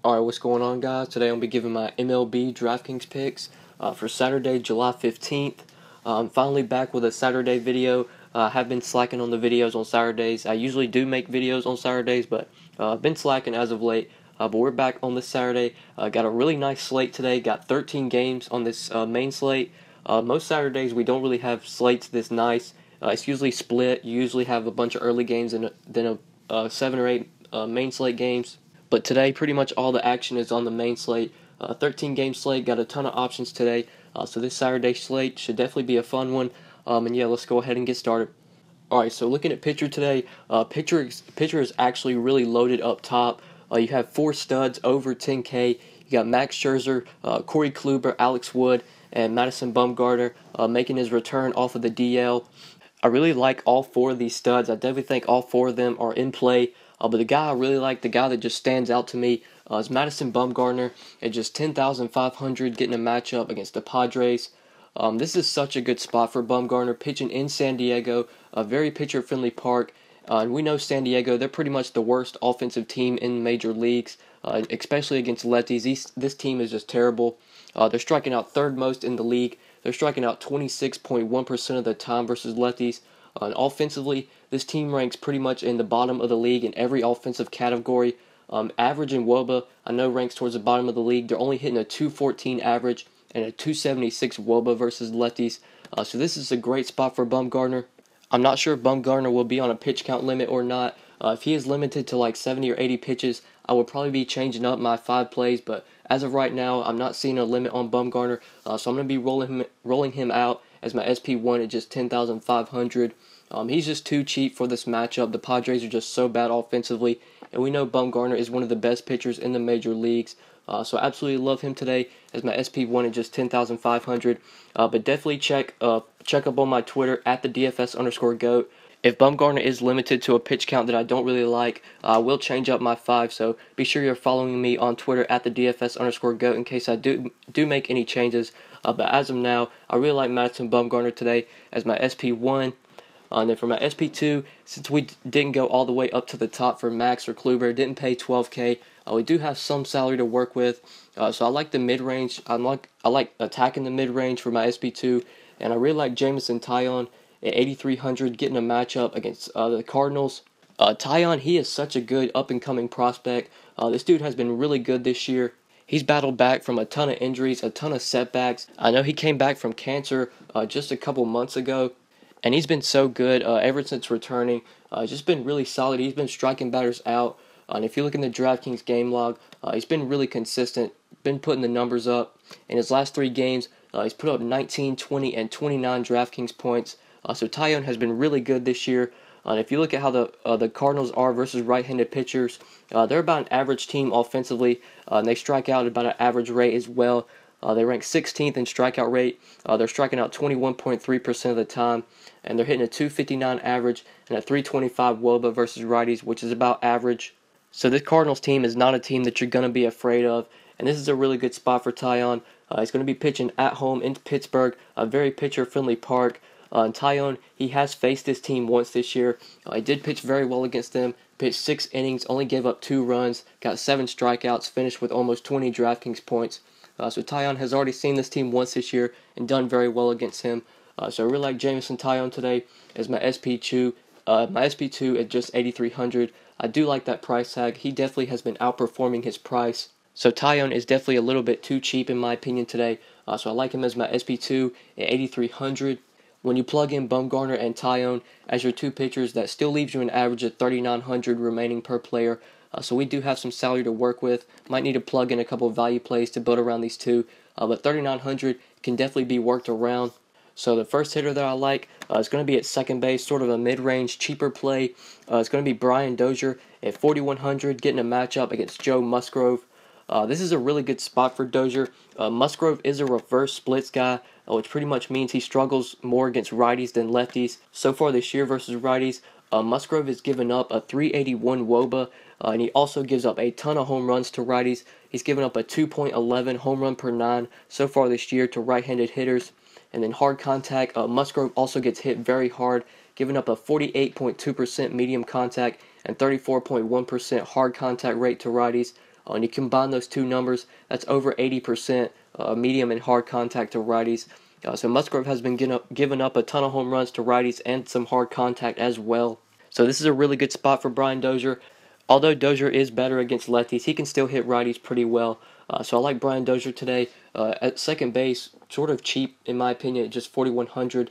Alright, what's going on, guys? Today I'm going to be giving my MLB DraftKings picks for Saturday, July 15th. I'm finally back with a Saturday video. I have been slacking on the videos on Saturdays. I usually do make videos on Saturdays, but I've been slacking as of late. But we're back on this Saturday. Got a really nice slate today. Got 13 games on this main slate. Most Saturdays we don't really have slates this nice. It's usually split. You usually have a bunch of early games and then 7 or 8 main slate games. But today, pretty much all the action is on the main slate. 13-game slate, got a ton of options today. So this Saturday slate should definitely be a fun one. And yeah, let's go ahead and get started. Alright, so looking at pitcher today, pitcher is actually really loaded up top. You have 4 studs over 10K. You got Max Scherzer, Corey Kluber, Alex Wood, and Madison Bumgarner making his return off of the DL. I really like all 4 of these studs. I definitely think all 4 of them are in play. But the guy I really like, the guy that just stands out to me, is Madison Bumgarner at just 10,500, getting a matchup against the Padres. This is such a good spot for Bumgarner, pitching in San Diego, a very pitcher-friendly park. And we know San Diego, they're pretty much the worst offensive team in major leagues, especially against lefties. This team is just terrible. They're striking out 3rd most in the league. They're striking out 26.1% of the time versus lefties. And offensively, this team ranks pretty much in the bottom of the league in every offensive category. Average in WOBA, I know, ranks towards the bottom of the league. They're only hitting a 214 average and a 276 WOBA versus lefties. So this is a great spot for Bumgarner. I'm not sure if Bumgarner will be on a pitch count limit or not. If he is limited to like 70 or 80 pitches, I would probably be changing up my 5 plays. But as of right now, I'm not seeing a limit on Bumgarner. So I'm going to be rolling him out as my SP1 at just 10,500. He's just too cheap for this matchup. The Padres are just so bad offensively, and we know Bumgarner is one of the best pitchers in the major leagues. So I absolutely love him today as my SP1 at just 10,500. But definitely check up on my Twitter at the DFS_GOAT. If Bumgarner is limited to a pitch count that I don't really like, I will change up my 5. So be sure you're following me on Twitter at the DFS_GOAT in case I do make any changes. But as of now, I really like Madison Bumgarner today as my SP1. And then for my SP2, since we didn't go all the way up to the top for Max or Kluber, didn't pay 12K, we do have some salary to work with. So I like the mid-range. I like attacking the mid-range for my SP2. And I really like Jameson Taillon at 8,300, getting a matchup against the Cardinals. Taillon, he is such a good up-and-coming prospect. This dude has been really good this year. He's battled back from a ton of injuries, a ton of setbacks. I know he came back from cancer just a couple months ago. And he's been so good ever since returning. Just been really solid. He's been striking batters out. And if you look in the DraftKings game log, he's been really consistent. Been putting the numbers up. In his last 3 games, he's put up 19, 20, and 29 DraftKings points. So Taillon has been really good this year. And if you look at how the Cardinals are versus right-handed pitchers, they're about an average team offensively. And they strike out at about an average rate as well. They rank 16th in strikeout rate. They're striking out 21.3% of the time, and they're hitting a 259 average and a 325 WOBA versus righties, which is about average. So this Cardinals team is not a team that you're going to be afraid of, and this is a really good spot for Taillon. He's going to be pitching at home in Pittsburgh, a very pitcher-friendly park. And Taillon, he has faced this team once this year. He did pitch very well against them, pitched 6 innings, only gave up 2 runs, got 7 strikeouts, finished with almost 20 DraftKings points. So Taillon has already seen this team once this year and done very well against him. So I really like Jameson Taillon today as my SP2. My SP2 at just 8,300. I do like that price tag. He definitely has been outperforming his price. So Taillon is definitely a little bit too cheap in my opinion today. So I like him as my SP2 at 8,300. When you plug in Bumgarner and Taillon as your 2 pitchers, that still leaves you an average of 3,900 remaining per player. So we do have some salary to work with. Might need to plug in a couple of value plays to build around these 2. But 3,900 can definitely be worked around. So the first hitter that I like is going to be at second base, sort of a mid-range, cheaper play. It's going to be Brian Dozier at 4,100, getting a matchup against Joe Musgrove. This is a really good spot for Dozier. Musgrove is a reverse splits guy, which pretty much means he struggles more against righties than lefties. So far this year versus righties, Musgrove has given up a 381 WOBA, and he also gives up a ton of home runs to righties. He's given up a 2.11 home run per 9 so far this year to right-handed hitters. And then hard contact, Musgrove also gets hit very hard, giving up a 48.2% medium contact and 34.1% hard contact rate to righties. And you combine those two numbers, that's over 80% medium and hard contact to righties. So Musgrove has been giving up a ton of home runs to righties and some hard contact as well. So this is a really good spot for Brian Dozier. Although Dozier is better against lefties, he can still hit righties pretty well. So I like Brian Dozier today. At second base, sort of cheap in my opinion, at just $4,100.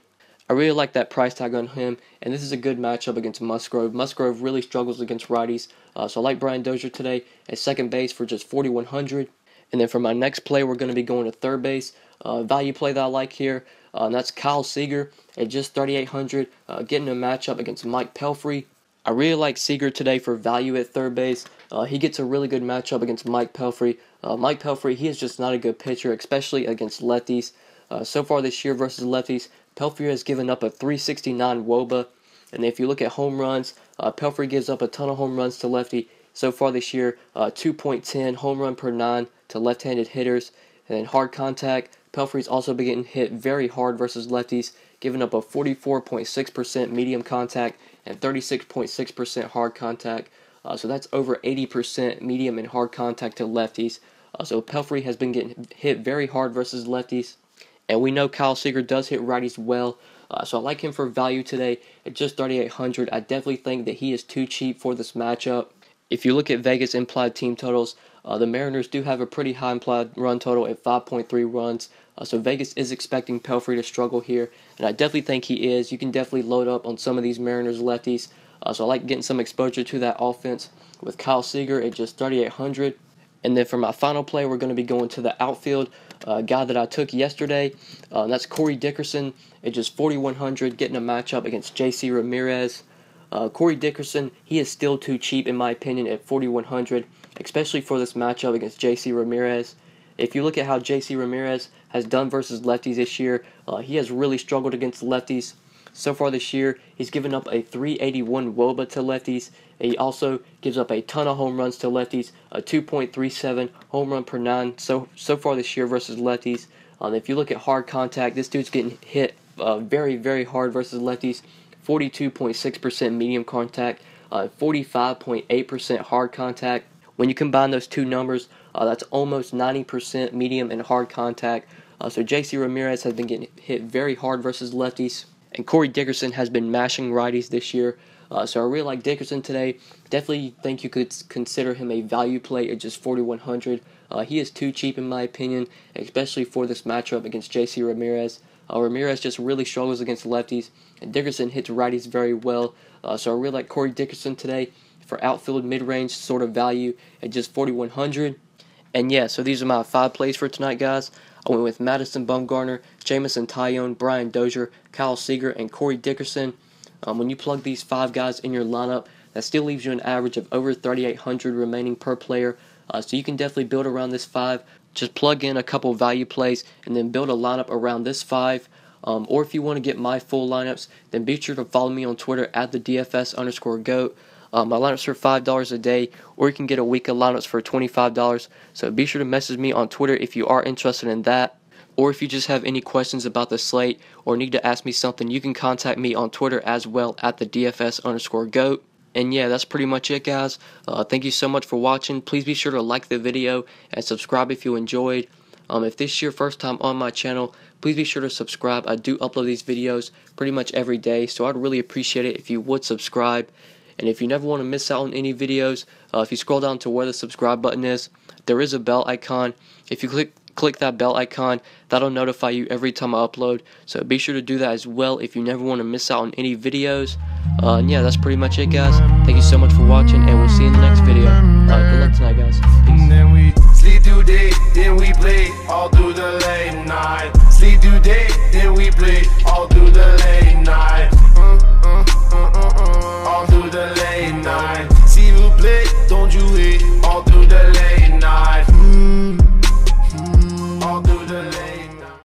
I really like that price tag on him, and this is a good matchup against Musgrove. Musgrove really struggles against righties, so I like Brian Dozier today at second base for just $4,100. And then for my next play, we're going to be going to third base. Value play that I like here, and that's Kyle Seager at just $3,800, getting a matchup against Mike Pelfrey. I really like Seager today for value at third base. He gets a really good matchup against Mike Pelfrey. Mike Pelfrey, he is just not a good pitcher, especially against lefties. So far this year versus lefties, Pelfrey has given up a 369 WOBA. And if you look at home runs, Pelfrey gives up a ton of home runs to lefty. So far this year, 2.10 home run per 9 to left-handed hitters. And then hard contact, Pelfrey's also been getting hit very hard versus lefties, giving up a 44.6% medium contact and 36.6% hard contact. So that's over 80% medium and hard contact to lefties. So Pelfrey has been getting hit very hard versus lefties. And we know Kyle Seager does hit righties well. So I like him for value today at just $3,800. I definitely think that he is too cheap for this matchup. If you look at Vegas implied team totals, the Mariners do have a pretty high implied run total at 5.3 runs. So Vegas is expecting Pelfrey to struggle here, and I definitely think he is. You can definitely load up on some of these Mariners lefties. So I like getting some exposure to that offense with Kyle Seager at just $3,800. And then for my final play, we're going to be going to the outfield, guy that I took yesterday. That's Corey Dickerson at just $4,100, getting a matchup against J.C. Ramirez. Corey Dickerson, he is still too cheap in my opinion at $4,100, especially for this matchup against J.C. Ramirez. If you look at how J.C. Ramirez has done versus lefties this year, he has really struggled against lefties. So far this year, he's given up a 381 WOBA to lefties. He also gives up a ton of home runs to lefties, a 2.37 home run per 9 so far this year versus lefties. If you look at hard contact, this dude's getting hit very, very hard versus lefties. 42.6% medium contact, 45.8% hard contact. When you combine those two numbers, that's almost 90% medium and hard contact. So J.C. Ramirez has been getting hit very hard versus lefties. And Corey Dickerson has been mashing righties this year. So I really like Dickerson today. Definitely think you could consider him a value play at just $4,100. He is too cheap in my opinion, especially for this matchup against J.C. Ramirez. Ramirez just really struggles against lefties, and Dickerson hits righties very well. So I really like Corey Dickerson today for outfield mid-range sort of value at just $4,100. And yeah, so these are my 5 plays for tonight, guys. I went with Madison Bumgarner, Jameson Taillon, Brian Dozier, Kyle Seager, and Corey Dickerson. When you plug these 5 guys in your lineup, that still leaves you an average of over $3,800 remaining per player. So you can definitely build around this 5. Just plug in a couple value plays and then build a lineup around this 5. Or if you want to get my full lineups, then be sure to follow me on Twitter at the DFS_GOAT. My lineups are $5 a day, or you can get a week of lineups for $25. So be sure to message me on Twitter if you are interested in that. Or if you just have any questions about the slate or need to ask me something, you can contact me on Twitter as well at the DFS_GOAT. And yeah, that's pretty much it, guys. Thank you so much for watching. Please be sure to like the video and subscribe if you enjoyed. If this is your first time on my channel, please be sure to subscribe. I do upload these videos pretty much every day, so I'd really appreciate it if you would subscribe. And if you never want to miss out on any videos, if you scroll down to where the subscribe button is, there is a bell icon. If you click that bell icon, that'll notify you every time I upload. So be sure to do that as well if you never want to miss out on any videos. And yeah, that's pretty much it, guys. Thank you so much for watching, and we'll see you in the next video. Good luck tonight, guys. Peace. Then we sleep through day, then we play all through